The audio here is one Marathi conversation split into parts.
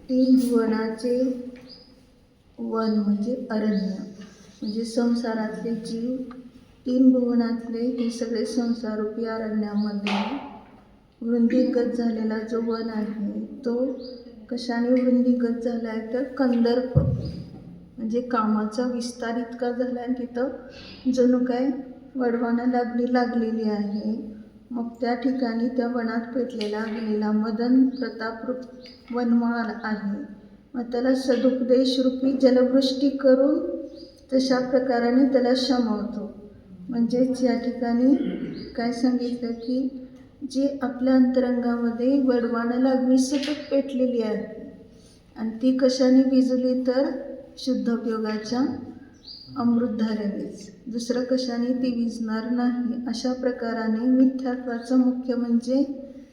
तीन भुवनाचे वन म्हणजे अरण्य, म्हणजे संसारातले जीव तीन भुवनातले हे सगळे संसारूपी अरण्यामध्ये वृंदीगत झालेला जो वन आहे तो कशाने वृंदीगत झाला आहे तर कंदर्प म्हणजे कामाचा विस्तार इतका झाला आहे, तिथं जणू काय वडवानं लागलेली आहे. मग त्या ठिकाणी त्या वनात पेटलेला गेलेला मदन प्रतापरूप वनमाळ आहे. मग त्याला सदुपदेश रूपी जलवृष्टी करून तशा प्रकाराने त्याला शमवतो. म्हणजेच या ठिकाणी काय सांगितलं की जी आपल्या अंतरंगामध्ये वडवानं अग्नी सतत पेटलेली आहे आणि ती कशाने विझली तर शुद्धोपयोगाच्या अमृतधारेनेच, दुसरं कशाने ती विझणार नाही. अशा प्रकाराने मिथ्यात्वाचं मुख्य म्हणजे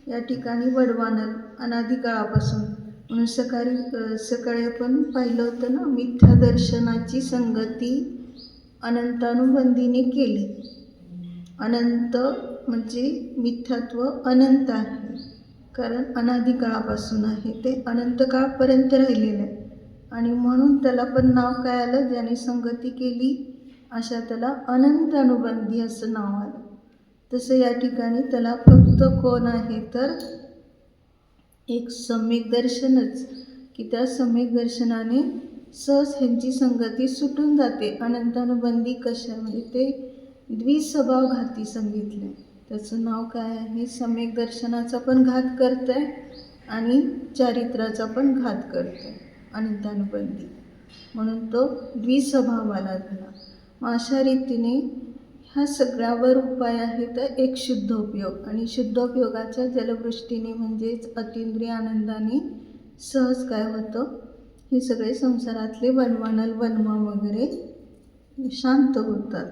या ठिकाणी वडवानल अनादी काळापासून, म्हणून सकाळी आपण पाहिलं होतं ना, मिथ्या दर्शनाची संगती अनंतानुबंधीने केली. अनंत म्हणजे मिथ्यात्व अनंत आहे, कारण अनादी काळापासून आहे, ते अनंत काळपर्यंत राहिलेलं आहे आणि म्हणून त्याला पण नाव काय आलं, ज्याने संगती केली अशा त्याला अनंत अनुबंधी असं नाव आलं. तसं या ठिकाणी त्याला फक्त कोण आहे तर एक सम्यक दर्शनच, की त्या सम्यक दर्शनाने सहज ह्यांची संगती सुटून जाते. अनंतानुबंधी कशामध्ये ते द्विस्वभावघाती सांगितलं, त्याचं नाव काय आहे, सम्यक दर्शनाचा पण घात करतंय आणि चारित्राचा पण घात करतंय अनंतानुबंधी, म्हणून तो द्विस्वभावाला झाला. मग अशा रीतीने ह्या सगळ्यावर उपाय आहे तर एक शुद्धोपयोग, आणि शुद्धोपयोगाच्या जलवृष्टीने म्हणजेच अतींद्रिय आनंदाने सहज काय होतं, हे सगळे संसारातले वनवानल वनमा वगैरे शांत होतात.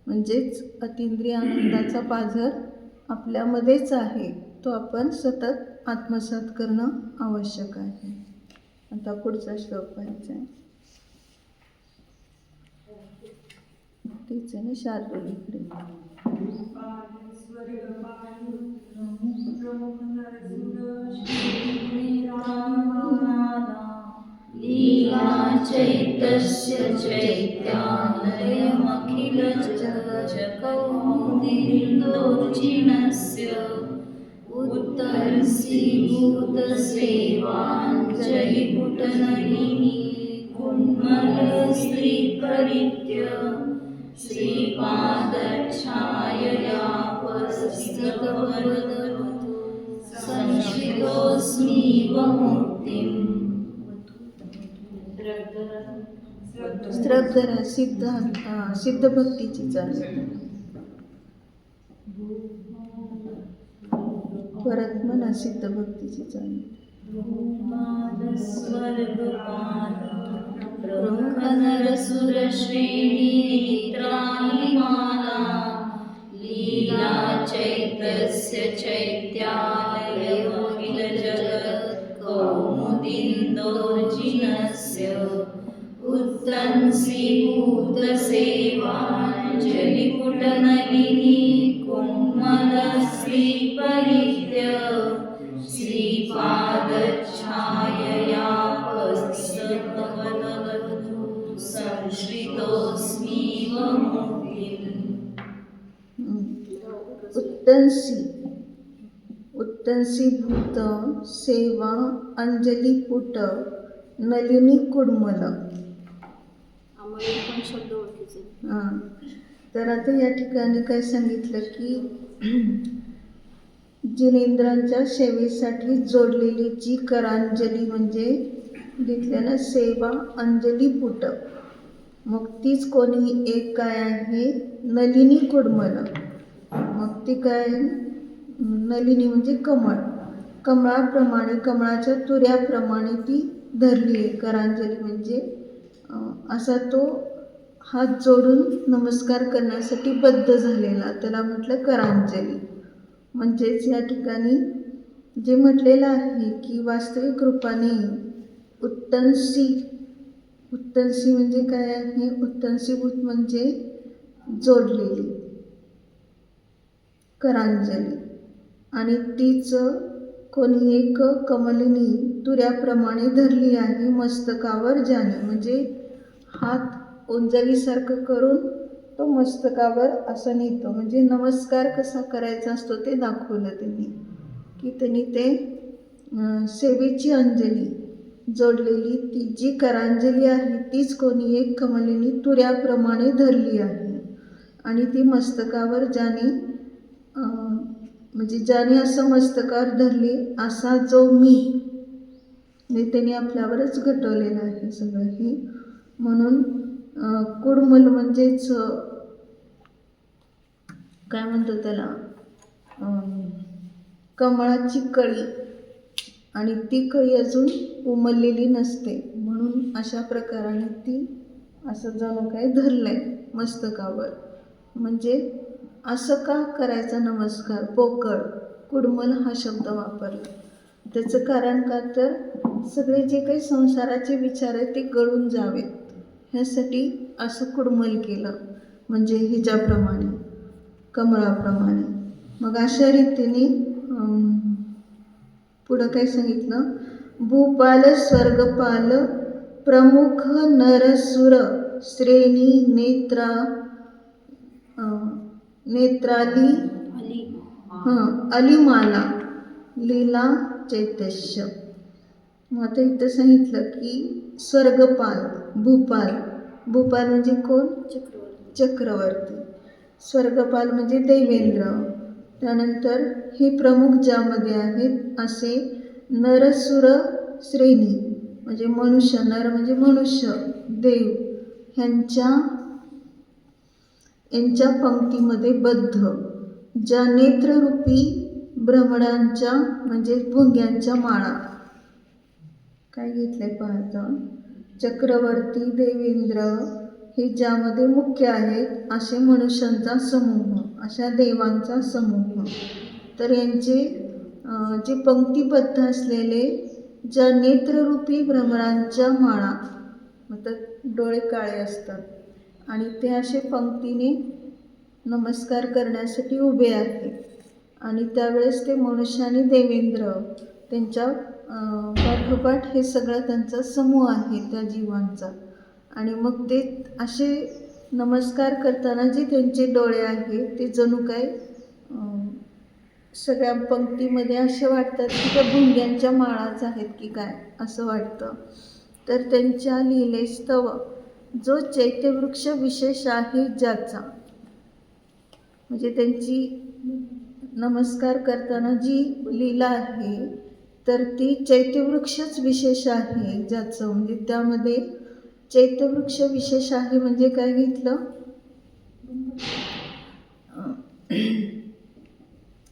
म्हणजेच अतींद्रिय आनंदाचा पाझर आपल्यामध्येच आहे, तो आपण सतत आत्मसात करणं आवश्यक आहे. आता पुढचा श्लोक पाहायचा आहे, तीच आहे ना शार्दूलीकडे. लीला चैतस्य चैत्यालयमखिल जगज्जकौमुदीन्दोर्जिनस्य उत्तंसीभूतसेवाञ्जलिपुटनलिनी कुण्मलश्रीपरित्य श्रीपादच्छाययापस्थितवदतु संश्रितोऽस्मीव मुक्तिम्. श्रद्धरा सिद्ध भक्तीची चालेल. परत म्हणा सिद्ध भक्तीची चालेल. प्रमुखनरसुरश्रेणीनेत्राणि माला लीला चैतस्य चैत्यालयमखिल जगत्कौमुदीन्दोर्जिनस्य उत्तंसीभूतसेवाञ्जलिपुटनलिनी कुण्मलश्रीपरित्य श्रीपादच्छाययापस्थितवदतु संश्रितोऽस्मीव मुक्तिम्. उत्तंसीभूत सेवा अंजलिपुट नलिनी कुड्मल. तर आता या ठिकाणी काय सांगितलं की जिनेंद्रांच्या सेवेसाठी जोडलेली जी करांजली म्हणजे घेतल्या ना सेवा अंजलिपुट, मग तीच कोणी एक काय आहे नलिनी कुड्मल. मग ती काय नलिनी म्हणजे कमळ, कमळाप्रमाणे कमळाच्या तुऱ्याप्रमाणे ती धरली आहे. करांजली म्हणजे असा तो हात जोडून नमस्कार करण्यासाठी बद्ध झालेला, त्याला म्हटलं करांजली. म्हणजेच या ठिकाणी जे म्हटलेलं आहे की वास्तविक रूपाने उत्तंसी म्हणजे काय आहे, उत्तंसीभूत म्हणजे जोडलेली करांजली, आणि तीच कोणी एक कमलिनी तुऱ्याप्रमाणे धरली आहे मस्तकावर ज्याने, म्हणजे हात ओंजळीसारखं करून तो मस्तकावर असं नेतो, म्हणजे नमस्कार कसा करायचा असतो ते दाखवलं त्यांनी, की त्यांनी ते सेवेची अंजली जोडलेली ती जी करांजली आहे तीच कोणी एक कमलिनी तुऱ्याप्रमाणे धरली आहे आणि ती मस्तकावर ज्याने म्हणजे ज्याने असं मस्तकावर धरली असा जो मी, म्हणजे त्यांनी आपल्यावरच घटवलेलं आहे सगळं हे. म्हणून कुडमल म्हणजेच काय म्हणतो त्याला, कमळाची कळी, आणि ती कळी अजून उमललेली नसते, म्हणून अशा प्रकाराने ती असं जणू काय धरलंय मस्तकावर. म्हणजे असं का करायचा नमस्कार, पोकळ कुडमल हा शब्द वापरला. त्याचं कारण का तर सगळे जे काही संसाराचे विचार आहेत ते गळून जावेत ह्यासाठी असं कुडमल केलं, म्हणजे हिच्याप्रमाणे कमळाप्रमाणे. मग अशा रीतीने पुढं काय सांगितलं, भूपाल स्वर्गपाल प्रमुख नरसुर श्रेणी नेत्राली अलिमाला लीला चैतस्य. मग आता इथं सांगितलं की स्वर्गपाल, भूपाल म्हणजे कोण, चक्रवर्ती. स्वर्गपाल म्हणजे देवेंद्र. त्यानंतर हे प्रमुख ज्यामध्ये आहेत असे नरसुर श्रेणी म्हणजे मनुष्य, नर म्हणजे मनुष्य, देव यांच्या पंक्तीमध्ये बद्ध ज्या नेत्ररूपी भ्रमरांच्या म्हणजे भुंग्यांच्या माळा. काय घेतलंय पाहता, चक्रवर्ती, देवेंद्र हे ज्यामध्ये मुख्य आहेत असे मनुष्यांचा समूह, अशा देवांचा समूह. तर यांचे जे पंक्तीबद्ध असलेले ज्या नेत्ररूपी भ्रमरांच्या माळा, मतलब डोळे काळे असतात आणि ते असे पंक्तीने नमस्कार करण्यासाठी उभे आहेत. आणि त्यावेळेस ते मनुष्य आणि देवेंद्र त्यांच्या पाठोपाठ हे सगळं त्यांचा समूह आहे त्या जीवांचा. आणि मग ते असे नमस्कार करताना जे त्यांचे डोळे आहेत ते जणू काय सगळ्या पंक्तीमध्ये असे वाटतात की त्या भुंग्यांच्या माळाच आहेत की काय असं वाटतं. तर त्यांच्या लीलेस्तव जो चैत्यवृक्ष विशेष आहे ज्याचा, म्हणजे त्यांची नमस्कार करताना जी लीला आहे तर ती चैत्यवृक्षच विशेष आहे ज्याचं, म्हणजे त्यामध्ये चैत्यवृक्ष विशेष आहे. म्हणजे काय घेतलं,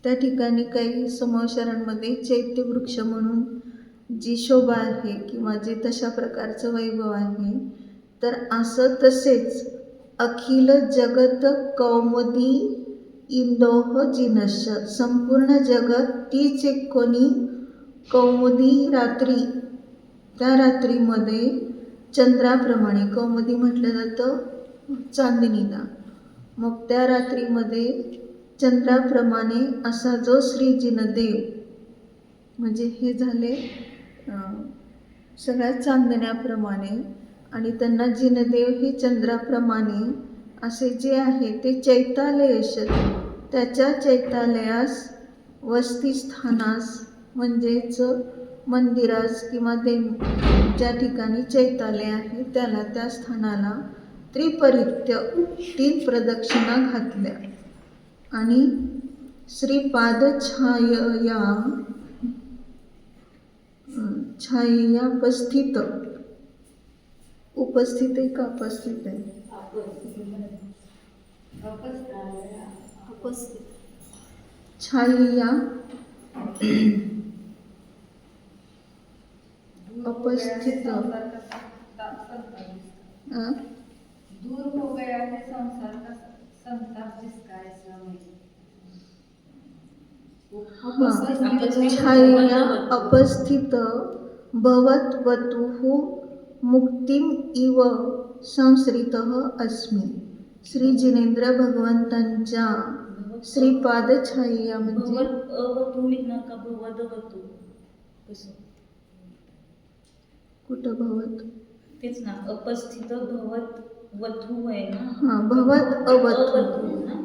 त्या ठिकाणी काही समावशरांमध्ये चैत्यवृक्ष म्हणून जी शोभा आहे किंवा जे तशा प्रकारचं वैभव आहे, तर असं तसेच अखिल जगत कौमुदी इंदोह जिनश, संपूर्ण जगत तीच एक कोणी कौमुदी रात्री, त्या रात्रीमध्ये चंद्राप्रमाणे, कौमुदी म्हटलं जातं चांदणीला, मग त्या रात्रीमध्ये चंद्राप्रमाणे असा जो श्री जिनदेव, म्हणजे हे झाले सगळ्या चांदण्याप्रमाणे, आणि त्यांना जिनदेव हे चंद्राप्रमाणे असे जे आहे ते चैतालयश, त्याच्या चैतालयास वस्तीस्थानास म्हणजेच मंदिरास किंवा ज्या ठिकाणी चैतालय आहे त्याला, त्या स्थानाला त्रिपरित्य 3 प्रदक्षिणा घातल्या. आणि श्रीपाद छायया उपस्थित आहे का उपस्थित आहे, छायया उपस्थित दूर हो गया है संसार का संताप जिसका ऐसा छायया उपस्थित भवत वतुः मुक्तिम इव संसृतः अस्मि. श्री जिनेंद्र भगवंतांच्या श्रीपाद छाया म्हणजे भवत अवधूमित ना का भवदवतू कसं कुठं भवत तेच ना अपस्थित भवत वधू आहे ना हां भवत अवतू ना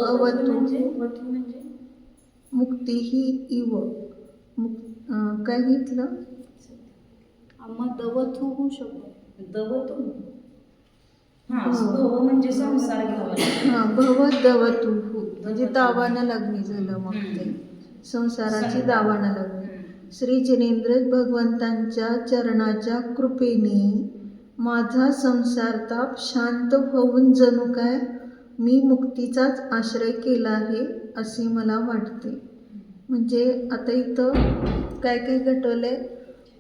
अवतू म्हणजे वधू म्हणजे मुक्तीही इव काय घेतलं आम्हा दवथू होऊ शकतो. दवतू हा हो. भव म्हणजे संसार घ्यावा हां भवत दवतू म्हणजे दावानं लागणी झालं मग ते संसाराची दावानं लागणी श्री जिनेंद्र भगवंतांच्या चरणाच्या कृपेने माझा संसार ताप शांत होऊन जणू काय मी मुक्तीचाच आश्रय केला आहे असे मला वाटते. म्हणजे आता इथं काय काय घटवलंय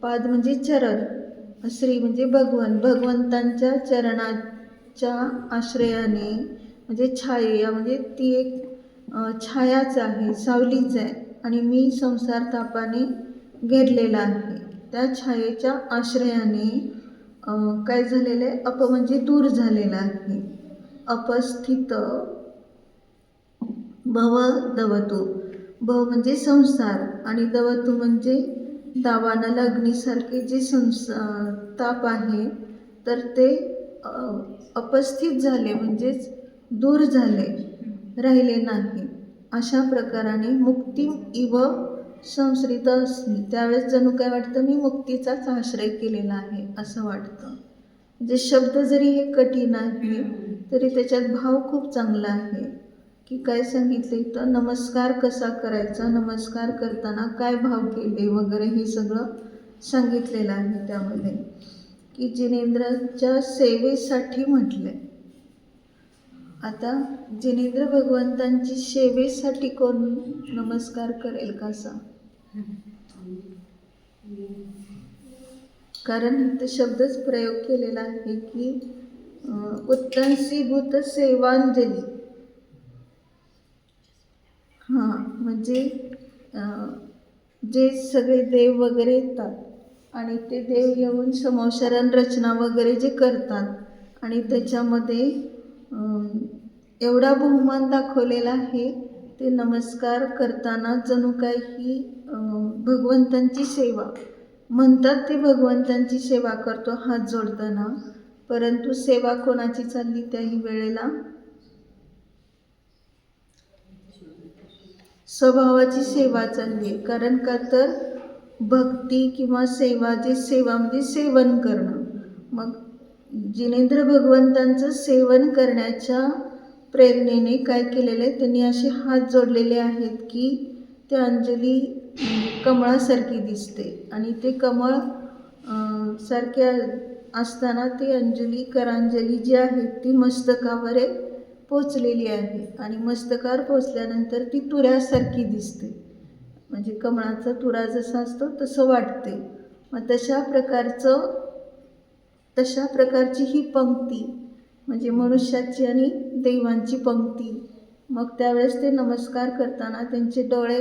पाद म्हणजे चरण श्री म्हणजे भगवंतांच्या चरणाच्या आश्रयाने म्हणजे छाया म्हणजे ती एक छायाच आहे सावलीच आहे आणि मी संसार तापाने घेरलेला आहे. त्या छायेच्या आश्रयाने काय झालेलं आहे अप म्हणजे दूर झालेला आहे. अपस्थित भव दवतू भव म्हणजे संसार आणि दवतू म्हणजे दावानं लागणीसारखे जे ताप आहे तर ते अपस्थित झाले म्हणजेच दूर झाले राहिले नाही. अशा प्रकाराने मुक्ती इव संसृत असली त्यावेळेस जणू काय वाटतं मी मुक्तीचाच आश्रय केलेला आहे असं वाटतं. जे शब्द जरी हे कठीण आहे तरी त्याच्यात भाव खूप चांगला आहे की काय सांगितलं इथं नमस्कार कसा करायचा नमस्कार करताना काय भाव केले वगैरे हे सगळं सांगितलेलं आहे त्यामध्ये की जिनेंद्रच्या सेवेसाठी म्हटलंय. आता जिनेंद्र भगवंतांची सेवेसाठी कोण नमस्कार करेल कसा कारण इथं शब्दच प्रयोग केलेला आहे की उत्तंसीभूत सेवांजली हां म्हणजे जे सगळे देव वगैरे येतात आणि ते देव येऊन समोशरण रचना वगैरे जे करतात आणि त्याच्यामध्ये एवढा बहुमान दाखवलेला आहे ते नमस्कार करताना जणू काही भगवंतांची सेवा म्हणतात ते भगवंतांची सेवा करतो हात जोडताना परंतु सेवा कोणाची चालली त्याही वेळेला स्वभावाची सेवा चालली आहे. कारण का तर भक्ती किंवा सेवा जे सेवा म्हणजे सेवन करणं मग जिनेंद्र भगवंतांचं सेवन करण्याच्या प्रेरणेने काय केलेलं आहे त्यांनी असे हात जोडलेले आहेत की ते अंजली कमळासारखी दिसते आणि ते कमळ सारख्या असताना ती अंजली करांजली जी आहे ती मस्तकावर पोचलेली आहे आणि मस्तकावर पोचल्यानंतर ती तुऱ्यासारखी दिसते म्हणजे कमळाचा तुरा जसा असतो तसं वाटते. मग तशा प्रकारची ही पंक्ती म्हणजे मनुष्याची आणि देवांची पंक्ती. मग त्यावेळेस ते नमस्कार करताना त्यांचे डोळे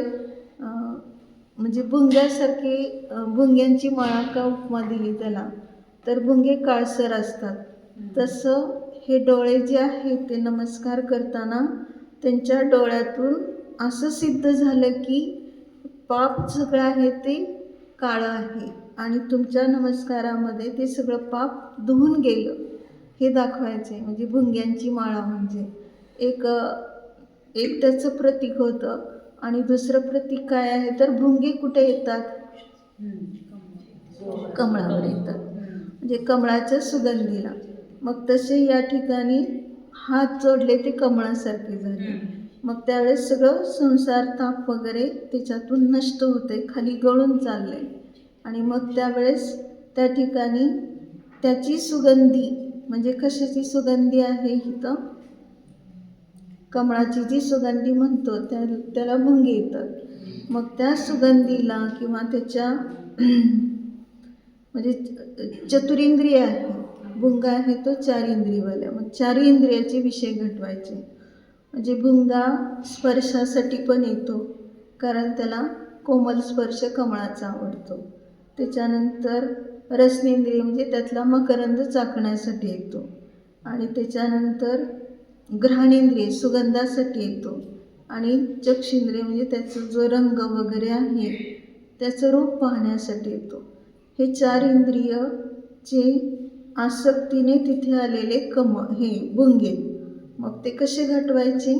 म्हणजे भुंग्यासारखे भुंग्यांची माळा का उपमा दिली त्याला तर भुंगे काळसर असतात तसं हे डोळे जे आहेत ते नमस्कार करताना त्यांच्या डोळ्यातून असं सिद्ध झालं की पाप सगळं आहे ते काळं आहे आणि तुमच्या नमस्कारामध्ये ते सगळं पाप धुवून गेलं हे दाखवायचं आहे. म्हणजे भुंग्यांची माळा म्हणजे एक त्याचं प्रतीक होतं आणि दुसरं प्रतीक काय आहे तर भुंगे कुठे येतात कमळावर येतात म्हणजे कमळाच्या सुगंधीला. मग तसे या ठिकाणी हात जोडले ते कमळासारखे झाले. मग त्यावेळेस सगळं संसार ताप वगैरे त्याच्यातून नष्ट होते खाली गळून चाललंय आणि मग त्यावेळेस त्या ठिकाणी त्याची सुगंधी म्हणजे कशाची सुगंधी आहे इथं कमळाची जी सुगंधी म्हणतो त्याला भुंगे येतात. मग त्या सुगंधीला किंवा त्याच्या म्हणजे चतुरेंद्रिय आहे भुंगा आहे तो 4 इंद्रियवाला मग 4 इंद्रियाचे विषय घटवायचे. म्हणजे भुंगा स्पर्शासाठी पण येतो कारण त्याला कोमल स्पर्श कमळाचा आवडतो. त्याच्यानंतर रसनेंद्रिय म्हणजे त्यातला मकरंद चाखण्यासाठी येतो आणि त्याच्यानंतर घ्राणेंद्रिय सुगंधासाठी येतो. आणि चक्षुंद्रिय म्हणजे त्याचं जो रंग वगैरे आहे त्याचं रूप पाहण्यासाठी येतो. हे 4 इंद्रियचे आसक्तीने तिथे आलेले हे भुंगे. मग ते कसे घटवायचे?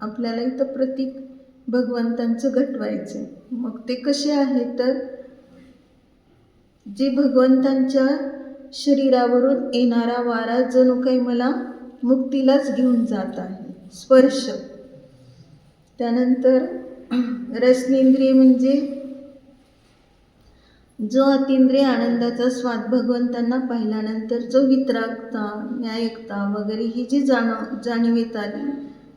आपल्याला इथं प्रतीक भगवंतांचं घटवायचे. मग ते कसे आहे तर जे भगवंतांच्या शरीरावरून येणारा वारा जणू काही मला मुक्तीलाच घेऊन जात आहे, स्पर्श. त्यानंतर रसनेंद्रिय म्हणजे जो अतिंद्रिय आनंदाचा स्वाद भगवंतांना पाहिल्यानंतर जो वितरागता, न्यायकता वगैरे ही जी जाणीवेत आली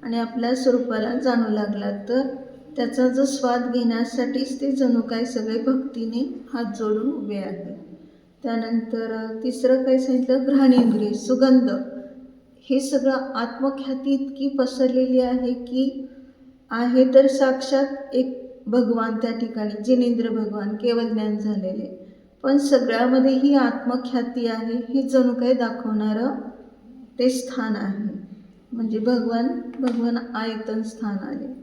आणि आपल्या स्वरूपाला जाणू लागला, तर त्याचा जो स्वाद घेण्यासाठीच ते जणू काय सगळे भक्तीने हात जोडून उभे आहेत. त्यानंतर तिसरं काय सांगितलं? घ्राणेंद्रिय, सुगंध. हे सगळं आत्मख्याती इतकी पसरलेली आहे की आहे तर साक्षात एक भगवान त्या ठिकाणी, जिनेंद्र भगवान, केवळ ज्ञान झालेले. पण सगळ्यामध्ये ही आत्मख्याती आहे, हे जणू काही दाखवणारं ते स्थान आहे. म्हणजे भगवान आयतन स्थान आले.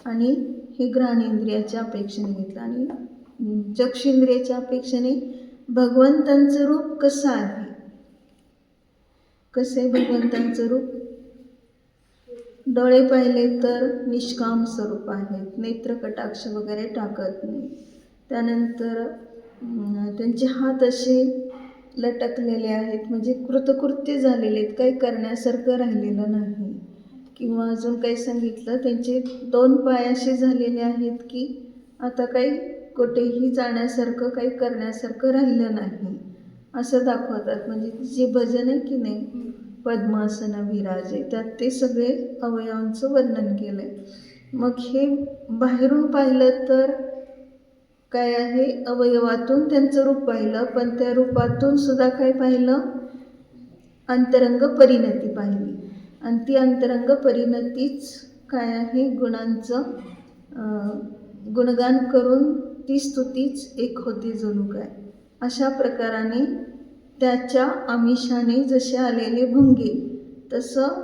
आणि हे घ्राणेंद्रियाच्या अपेक्षेने घेतलं. आणि चक्षुंद्रियाच्या अपेक्षेने भगवंतांचं रूप कसं आहे? कसं आहे भगवंतांचं रूप? डोळे पाहिले तर निष्काम स्वरूप आहेत, नेत्र कटाक्ष वगैरे टाकत नाही. त्यानंतर त्यांचे हात असे लटकलेले आहेत, म्हणजे कृतकृत्य झालेले आहेत, काही करण्यासारखं राहिलेलं नाही. किंवा अजून काही सांगितलं, त्यांचे 2 पाय असे झालेले आहेत की आता काही कुठेही जाण्यासारखं, काही करण्यासारखं राहिलं नाही, असं दाखवतात. म्हणजे जे भजन आहे की नाही, पद्मासन विराजे, त्यात ते सगळे अवयवांचं वर्णन केलं आहे. मग हे बाहेरून पाहिलं तर काय आहे? अवयवातून त्यांचं रूप पाहिलं, पण त्या रूपातून सुद्धा काय पाहिलं? अंतरंग परिणती पाहिली. आणि ती अंतरंग परिणतीच काय आहे? गुणांचं गुणगान करून ती स्तुतीच एक होती जणू काय. अशा प्रकाराने त्याच्या आमिषाने जसे आलेले भुंगे, तसं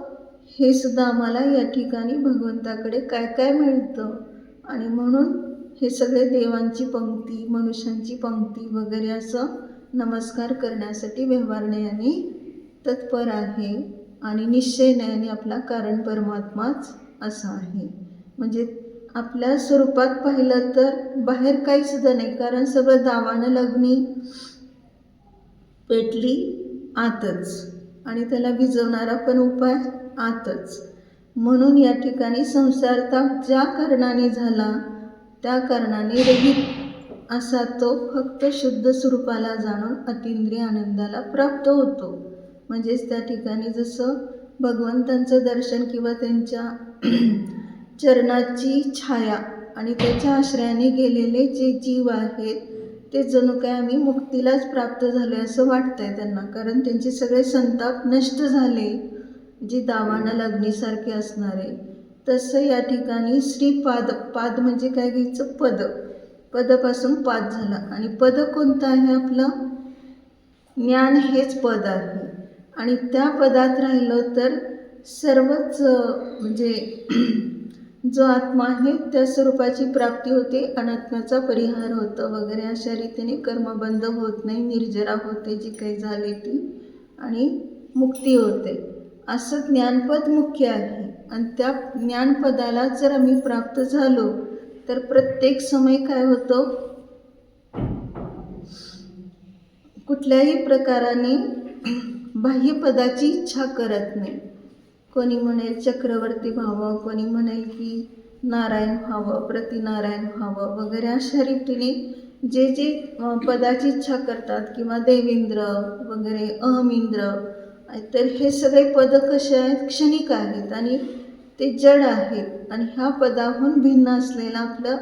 हे सुद्धा आम्हाला या ठिकाणी भगवंताकडे काय काय मिळतं. आणि म्हणून हे सगळे देवांची पंक्ती, मनुष्यांची पंक्ती वगैरे असं नमस्कार करण्यासाठी व्यवहारण्याने तत्पर आहे. आणि निश्चयने आपला कारण परमात्माच असा आहे. म्हणजे आपल्या स्वरूपात पाहिलं तर बाहेर काही सुद्धा नाही, कारण सगळं दावानं लग्नी पेटली आतच, आणि त्याला विझवणारा पण उपाय आतच. म्हणून या ठिकाणी संसारताप ज्या कारणाने झाला त्या कारणाने रहित असा तो फक्त शुद्ध स्वरूपाला जाणून अतींद्रिय आनंदाला प्राप्त होतो. म्हणजेच त्या ठिकाणी जसं भगवंतांचं दर्शन किंवा त्यांच्या चरणाची छाया आणि त्याच्या आश्रयाने गेलेले जे जीव आहेत ते जणू काय आम्ही मुक्तीलाच प्राप्त झाले असं वाटतंय त्यांना, कारण त्यांचे सगळे संताप नष्ट झाले, जे दावानं लग्नीसारखे असणारे. तसं या ठिकाणी श्रीपाद, पाद म्हणजे काय घ्यायचं? पद. पदपासून पाद झाला. आणि पद कोणतं आहे? आपलं ज्ञान हेच पद आहे. आणि त्या पदात राहिलं तर सर्वच म्हणजे जो आत्मा आहे त्या स्वरूपाची प्राप्ती होते, अनात्म्याचा परिहार होतं वगैरे. अशा रीतीने कर्मबंध होत नाही, निर्जरा होते जी काही झाली ती, आणि मुक्ती होते. असं ज्ञानपद मुख्य आहे. आणि त्या ज्ञानपदाला जर आम्ही प्राप्त झालो तर प्रत्येक समय काय होतं? कुठल्याही प्रकाराने बाह्यपदाची इच्छा करत नाही. कोणी म्हणेल चक्रवर्ती व्हावं, कोणी म्हणेल की नारायण व्हावं, प्रतिनारायण व्हावं वगैरे. अशा रीतीने जे जे पदाची इच्छा करतात, किंवा देवेंद्र वगैरे, अहमिंद्र, तर हे सगळे पद कसे आहेत? क्षणिक आहेत आणि ते जड आहेत. आणि ह्या पदाहून भिन्न असलेलं आपलं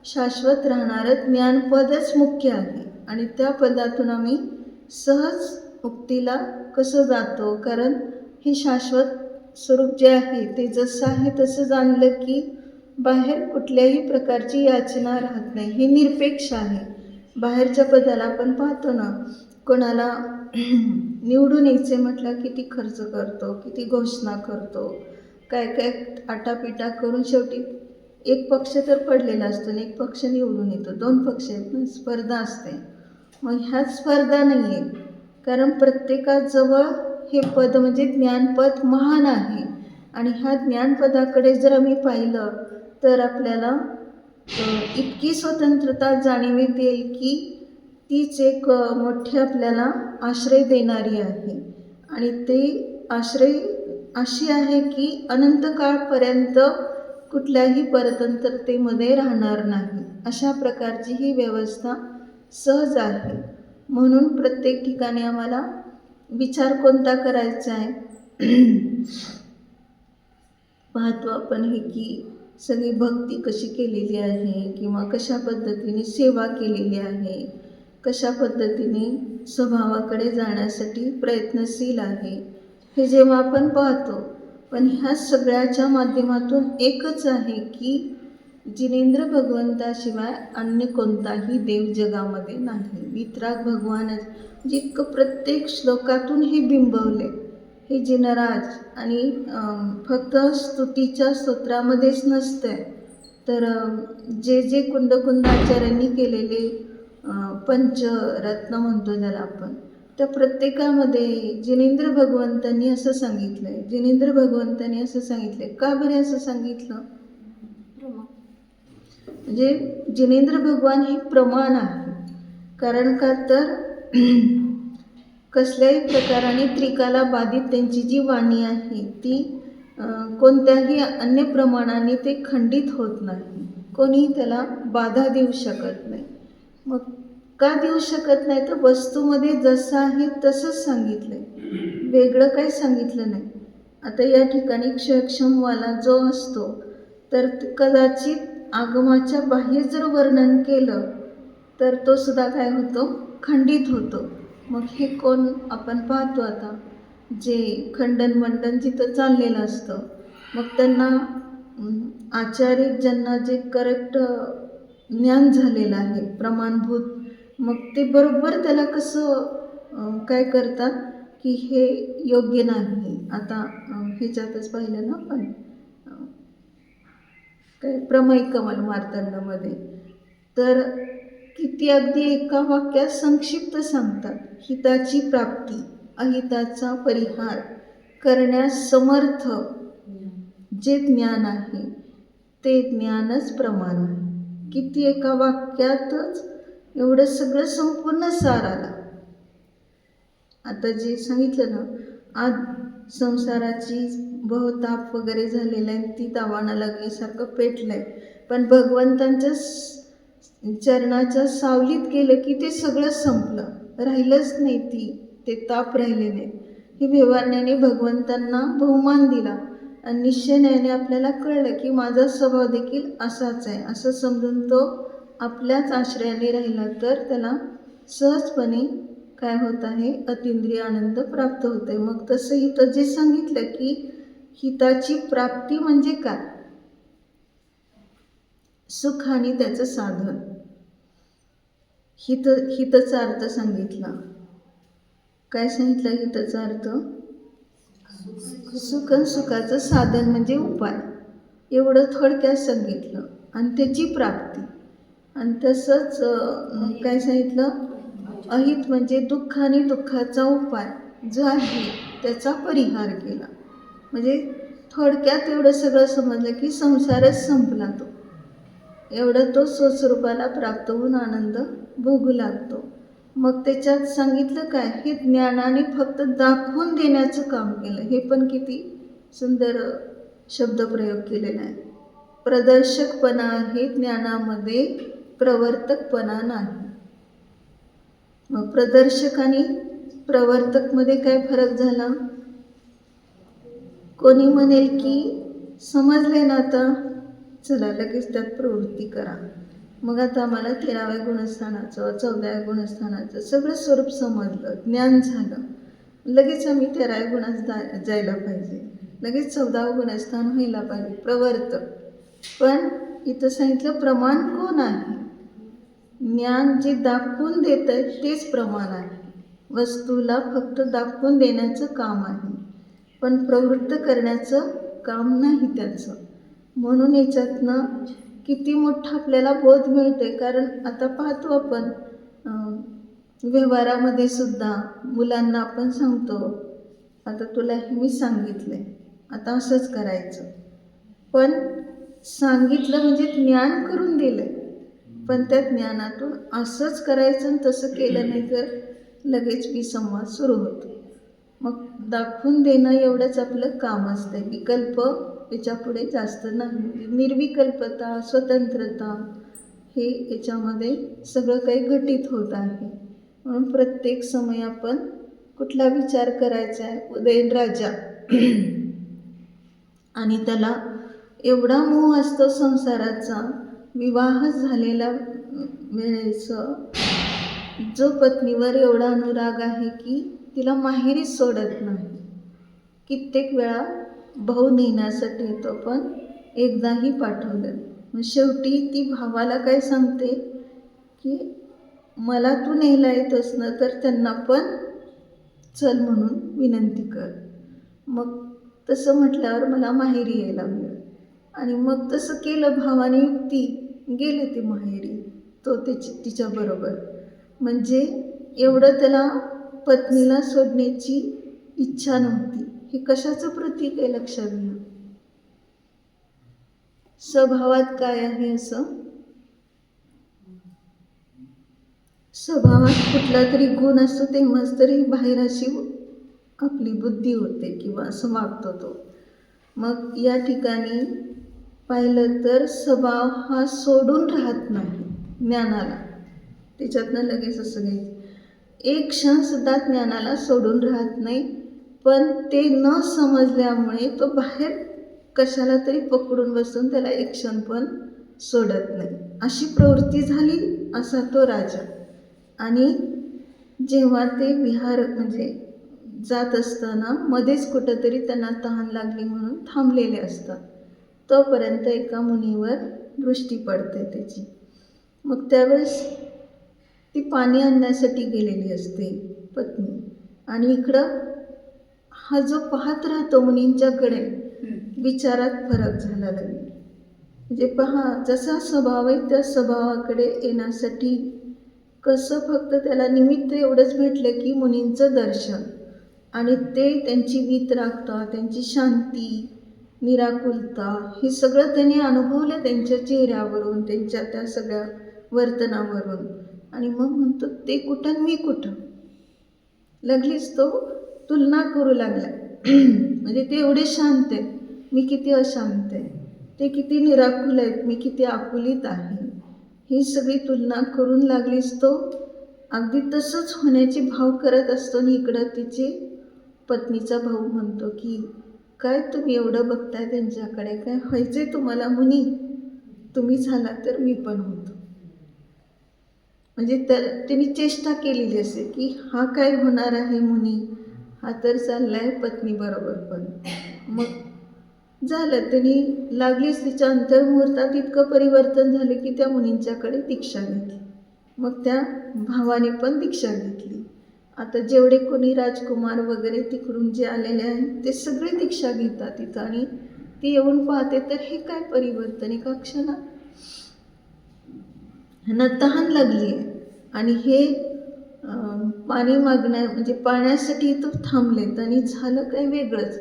शाश्वत राहणारं ज्ञानपदच मुख्य आहे. आणि त्या पदातून आम्ही सहज मुक्तीला कसं जातो? कारण हे शाश्वत स्वरूप जे आहे ते जसं आहे तसं जाणलं की बाहेर कुठल्याही प्रकारची याचना राहत नाही. हे निरपेक्ष आहे. बाहेरच्या पदाला आपण पाहतो ना, कोणाला निवडून यायचे म्हटलं किती खर्च करतो, किती घोषणा करतो, काय काय आटापिटा करून शेवटी एक पक्ष तर पडलेला असतो आणि एक पक्ष निवडून येतो. 2 पक्ष आहेत ना, स्पर्धा असते. मग ह्यात स्पर्धा नाही आहे, कारण प्रत्येकाजवळ हे पद म्हणजे ज्ञानपद महान आहे. आणि ह्या ज्ञानपदाकडे जर आम्ही पाहिलं तर आपल्याला इतकी स्वतंत्रता जाणीवीत येईल की तीच एक मोठी आपल्याला आश्रय देणारी आहे. आणि ते आश्रय अशी आहे की अनंत काळपर्यंत कुठल्याही परतंत्रतेमध्ये राहणार नाही, अशा प्रकारची ही व्यवस्था सहज आहे. म्हणून प्रत्येक ठिकाणी आम्हाला विचार कोणता करायचा आहे पाहतो आपण हे की सगळी भक्ती कशी केलेली आहे, किंवा कशा पद्धतीने सेवा केलेली आहे, कशा पद्धतीने स्वभावाकडे जाण्यासाठी प्रयत्नशील आहे, हे जेव्हा आपण पाहतो. पण ह्या सगळ्याच्या माध्यमातून एकच आहे की जिनेंद्र भगवंताशिवाय अन्य कोणताही देव जगामध्ये नाही. वितराग भगवानच जितकं प्रत्येक श्लोकातून हे बिंबवले हे जिनराज. आणि फक्त स्तुतीच्या स्तोत्रामध्येच नसते, तर जे जे कुंदकुंदाचार्यांनी केलेले पंचरत्न म्हणतो ज्याला आपण, त्या प्रत्येकामध्ये जिनेंद्र भगवंतांनी असं सांगितलं आहे. जिनेंद्र भगवंतांनी असं सांगितलं आहे. का बरे असं सांगितलं? म्हणजे जिनेंद्र भगवान हे प्रमाण आहे. कारण का तर कसल्याही प्रकाराने त्रिकाला बाधित त्यांची जी वाणी आहे ती कोणत्याही अन्य प्रमाणाने ते खंडित होत नाही. कोणीही त्याला बाधा देऊ शकत नाही. मग का देऊ शकत नाही? तर वस्तूमध्ये जसं आहे तसंच सांगितलं आहे, वेगळं काही सांगितलं नाही. आता या ठिकाणी क्षयक्षमवाला जो असतो तर कदाचित आगमाच्या बाह्य जर वर्णन केलं तर तो सुद्धा काय होतो? खंडित होतो. मग हे कोण आपण पाहतो आता, जे खंडन मंडन जिथं चाललेलं असतं, मग त्यांना आचार्य ज्यांना जे करेक्ट ज्ञान झालेलं आहे प्रमाणभूत, मग ते बरोबर त्याला कसं काय करतात की हे योग्य नाही. आता ह्याच्यातच पाहिलं ना आपण काय प्रमेय कमल मार्तंडमध्ये, तर किती अगदी एका वाक्यात संक्षिप्त सांगतात. हिताची प्राप्ती, अहिताचा परिहार करण्यास समर्थ जे ज्ञान आहे ते ज्ञानच प्रमाण आहे. किती एका वाक्यातच एवढं सगळं संपूर्ण सार आला. आता जे सांगितलं ना, आज संसाराची बहुताप वगैरे झालेला आहे, ती दावाना लागल्यासारखं पेटलं आहे. पण भगवंतांच्या चरणाच्या सावलीत गेलं की ते सगळं संपलं, राहिलंच नाही. ते ताप राहिले नाही. हे व्यवहाराने भगवंतांना बहुमान दिला आणि निश्चयाने आपल्याला कळलं की माझा स्वभाव देखील असाच आहे, असं समजून तो आपल्याच आश्रयाने राहिला तर त्याला सहजपणे काय होत आहे? अतींद्रिय आनंद प्राप्त होत आहे. मग तसं इथं जे सांगितलं की हिताची प्राप्ती म्हणजे काय? सुख आणि त्याचं साधन. हितचा अर्थ सांगितला. काय सांगितलं हितचा अर्थ? सुख आणि सुखाचं साधन म्हणजे उपाय, एवढं थोडक्यात सांगितलं. आणि त्याची प्राप्ती. आणि तसंच काय सांगितलं? अहित म्हणजे दुःख आणि दुःखाचा उपाय जो आहे त्याचा परिहार केला. म्हणजे थोडक्यात एवढं सगळं समजलं की संसारच संपला. तो एवढं तो स्वस्वरूपाला प्राप्त होऊन आनंद भोगू लागतो. मग त्याच्यात सांगितलं काय? हे ज्ञानाने फक्त दाखवून देण्याचं काम केलं. हे पण किती सुंदर शब्दप्रयोग केलेला आहे. प्रदर्शकपणा आहे ज्ञानामध्ये, प्रवर्तकपणा नाही. मग प्रदर्शक आणि प्रवर्तकमध्ये काय फरक झाला? कोणी म्हणेल की समजले ना आता, चला लगेच त्यात प्रवृत्ती करा. मग आता आम्हाला 13व्या गुणस्थानाचं 14व्या गुणस्थानाचं सगळं स्वरूप समजलं, ज्ञान झालं, लगेच आम्ही 13व्या गुणात जायला पाहिजे, लगेच 14वं गुणस्थान व्हायला पाहिजे, प्रवर्तक. पण इथं सांगितलं प्रमाण कोण आहे? ज्ञान जे दाखवून देत आहे तेच प्रमाण आहे. वस्तूला फक्त दाखवून देण्याचं काम आहे, पण प्रवृत्त करण्याचं काम नाही त्याचं. म्हणून याच्यातनं किती मोठा आपल्याला बोध मिळते. कारण आता पाहतो आपण व्यवहारामध्ये सुद्धा मुलांना आपण सांगतो, आता तुला हे मी सांगितलंय, आता असंच करायचं. पण सांगितलं म्हणजे ज्ञान करून दिलंय, पण त्या ज्ञानातून असंच करायचं आणि तसं केलं नाही तर लगेच विसंवाद सुरू होतो. मग दाखवून देणं एवढंच आपलं काम असतं. विकल्प याच्यापुढे जास्त नाही. निर्विकल्पता, स्वतंत्रता हे याच्यामध्ये सगळं काही घटित होत आहे. म्हणून प्रत्येक समय आपण कुठला विचार करायचा आहे. उदयनराजा आणि त्याला एवढा मोह असतो संसाराचा, विवाह झालेला वेळेचं जो पत्नीवर एवढा अनुराग आहे की तिला माहेरीच सोडत नाही. कित्येक वेळा भाऊ नेण्यासाठी येतो पण एकदाही पाठवलं. मग शेवटी ती भावाला काय सांगते की मला तू न्यायला येतोस ना तर त्यांना पण चल म्हणून विनंती कर. मग तसं म्हटल्यावर मला माहेरी यायला मिळेल. आणि मग तसं केलं भावाने युक्ती, गेले ती माहेरी, तो तिच्याबरोबर. म्हणजे एवढं त्याला पत्नीला सोडण्याची इच्छा नव्हती. हे कशाचं प्रतीक आहे लक्षात घ्या. स्वभावात काय आहे असं, स्वभावात कुठला तरी गुण असतो तेव्हाच तरी बाहेर अशी आपली बुद्धी होते किंवा असं वागतो तो. मग या ठिकाणी पाहिलं तर स्वभाव हा सोडून राहत नाही ज्ञानाला. त्याच्यातनं लगेच असं घ्यायचं, एक क्षणसुद्धा ज्ञानाला सोडून राहत नाही. पण ते न समजल्यामुळे तो बाहेर कशाला तरी पकडून बसून त्याला एक क्षण पण सोडत नाही. अशी प्रवृत्ती झाली असा तो राजा. आणि जेव्हा ते विहार म्हणजे जात असताना मध्येच कुठंतरी त्यांना तहान लागली म्हणून थांबलेले असतात. तोपर्यंत एका मुनीवर दृष्टी पडते त्याची. मग त्यावेळेस ती पाणी आणण्यासाठी गेलेली असते पत्नी. आणि इकडं हा जो पाहत राहतो मुनींच्याकडे, विचारात फरक झाला लागेल. म्हणजे पहा, जसा स्वभाव आहे त्या स्वभावाकडे येण्यासाठी कसं फक्त त्याला निमित्त एवढंच भेटलं की मुनींचं दर्शन. आणि ते त्यांची वीतरागता, त्यांची शांती, निराकुलता हे सगळं त्यांनी अनुभवलं त्यांच्या चेहऱ्यावरून, त्यांच्या त्या सगळ्या वर्तनावरून. आणि मग म्हणतो ते कुठं मी कुठं, लगेच तो तुलना करू लागला. म्हणजे ते एवढे शांत आहेत, मी किती अशांत आहे, ते किती निराकुल आहेत, मी किती आकुलित आहे, ही सगळी तुलना करून लागलीच तो अगदी तसंच होण्याची भाव करत असतो. आणि इकडं तिचे पत्नीचा भाऊ म्हणतो की काय तुम्ही एवढं बघताय त्यांच्याकडे, काय व्हायचंय तुम्हाला मुनी, तुम्ही झाला तर मी पण होतो. म्हणजे त्यांनी चेष्टा केलेली असते की हा काय होणार आहे मुनी, हा तर चाललाय पत्नीबरोबर पण. मग झालं, त्यांनी लागलीच तिच्या अंतर्मुहूर्तात इतकं परिवर्तन झालं की त्या मुनींच्याकडे दीक्षा घेतली. मग त्या भावाने पण दीक्षा घेतली. आता जेवढे कोणी राजकुमार वगैरे तिकडून जे आलेले आहेत ते सगळे दीक्षा घेतात तिथं. आणि ती येऊन पाहते तर हे काय परिवर्तन, एका क्षणात ह्यांना तहान लागली आहे आणि हे पाणी म्हणजे पाण्यासाठी तो थांबलेत आणि झालं काय वेगळंच.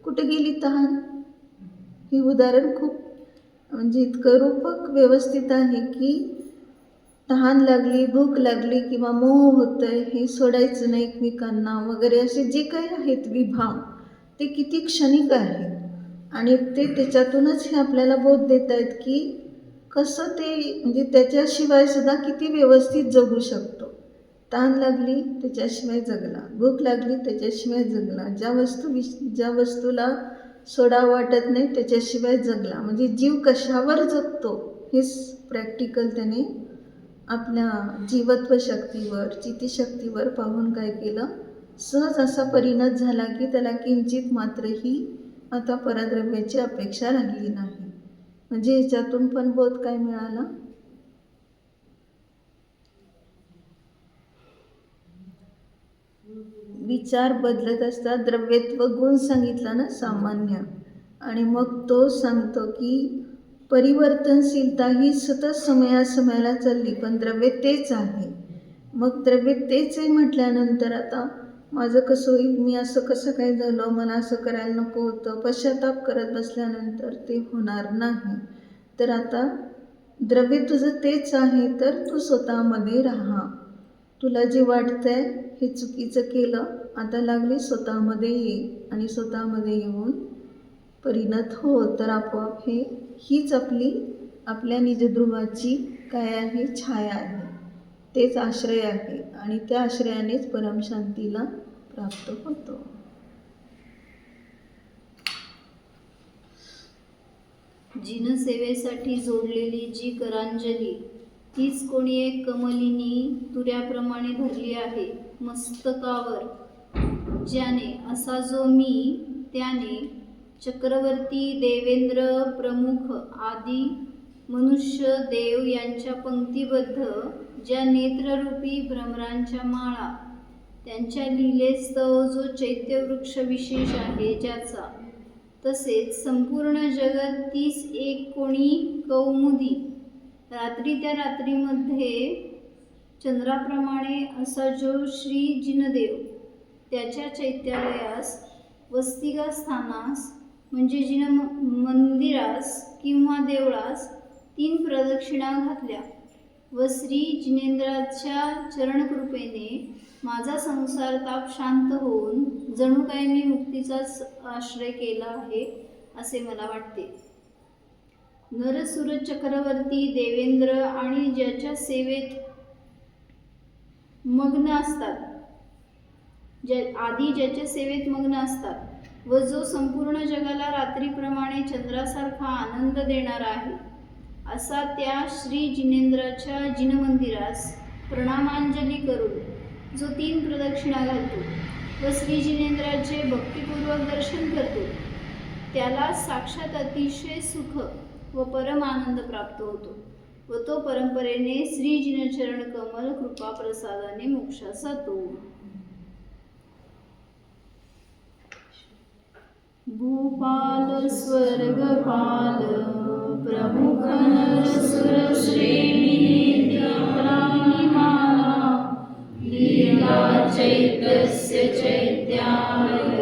कुठे गेली तहान. हे उदाहरण खूप म्हणजे इतकं रूपक व्यवस्थित आहे की तहान लागली, भूक लागली किंवा मोह होतोय, हे सोडायचं नाही एकमेकांना वगैरे, असे जे काही आहेत विभाव ते किती क्षणिक आहेत. आणि ते त्याच्यातूनच हे आपल्याला बोध देत आहेत की कसं ते म्हणजे त्याच्याशिवाय सुद्धा किती व्यवस्थित जगू शकतो. तहान लागली त्याच्याशिवाय जगला, भूक लागली त्याच्याशिवाय जगला, ज्या वस्तूला सोडावं वाटत नाही त्याच्याशिवाय जगला. म्हणजे जीव कशावर जगतो हे प्रॅक्टिकल त्याने आपल्या जीवत्व शक्तीवर, चितिशक्तीवर पाहून काय केलं, सहज असा परिणत झाला की त्याला किंचित मात्रही आता परद्रव्याची अपेक्षा राहिली नाही. म्हणजे ह्याच्यातून पण बोध काय मिळाला, विचार बदलत असतात. द्रव्यत्व गुण सांगितला ना सामान्य, आणि मग तो सांगतो की परिवर्तनशीलता ही सतत समयाला चालली, पण द्रव्य तेच आहे. मग द्रव्य तेच आहे म्हटल्यानंतर आता माझं कसं होईल, मी असं कसं काय झालं, मला असं करायला नको होतं, पश्चाताप करत बसल्यानंतर ते होणार नाही. तर आता द्रव्य तुझं तेच आहे, तर तू स्वतःमध्ये राहा. तुला जे वाटतंय हे चुकीचं केलं, आता लागली स्वतःमध्ये ये आणि स्वतःमध्ये येऊन परिणत हो. तर आपोआप हीच आपल्या निजध्रुवाची काय आहे, छाया आहे, तेच आश्रय आहे आणि त्या आश्रयानेच परमशांतीला प्राप्त होतो. जिनसेवेसाठी जोडलेली जी करांजली, तीच कोणी एक कमलिनी तुऱ्याप्रमाणे धरली आहे मस्तकावर, ज्याने असा जो मी, त्याने चक्रवर्ती, देवेंद्र, प्रमुख आदी मनुष्य, देव यांच्या पंक्तिबद्ध ज्या नेत्ररूपी भ्रमरांच्या माळा, त्यांच्या लीलेस्तव जो चैत्यवृक्ष विशेष आहे ज्याचा, तसेच संपूर्ण जगत तीच एक कोणी कौमुदी, रात्री त्या रात्रीमध्ये चंद्राप्रमाणे असा जो श्री जिनदेव, त्याच्या चैत्यालयास, वस्तिकास्थानास म्हणजे जिन मंदिरास किंवा देवळास 3 प्रदक्षिणा घातल्या व श्री जिनेंद्राच्या चरणकृपेने माझा संसार ताप शांत होऊन जणू काय मी मुक्तीचाच आश्रय केला आहे असे मला वाटते. नरसुर चक्रवर्ती, देवेंद्र आणि ज्याच्या सेवेत मग्न असतात, ज्याच्या सेवेत मग्न असतात व जो संपूर्ण जगाला रात्रीप्रमाणे चंद्रासारखा आनंद देणारा आहे, असा त्या श्री जिनेंद्राच्या जिनमंदिरास प्रणामांजली करून जो 3 प्रदक्षिणा घालतो व श्री जिनेंद्राचे भक्तिपूर्वक दर्शन करतो, त्याला साक्षात अतिशय सुख व परम आनंद प्राप्त होतो व तो परंपरेने श्री जिनचरण कमल कृपा प्रसादाने मोक्षास जातो. भूपाल स्वर्गपाल प्रमुख नरसुर श्रेणी माला लीला चैतस्य चैत्यालय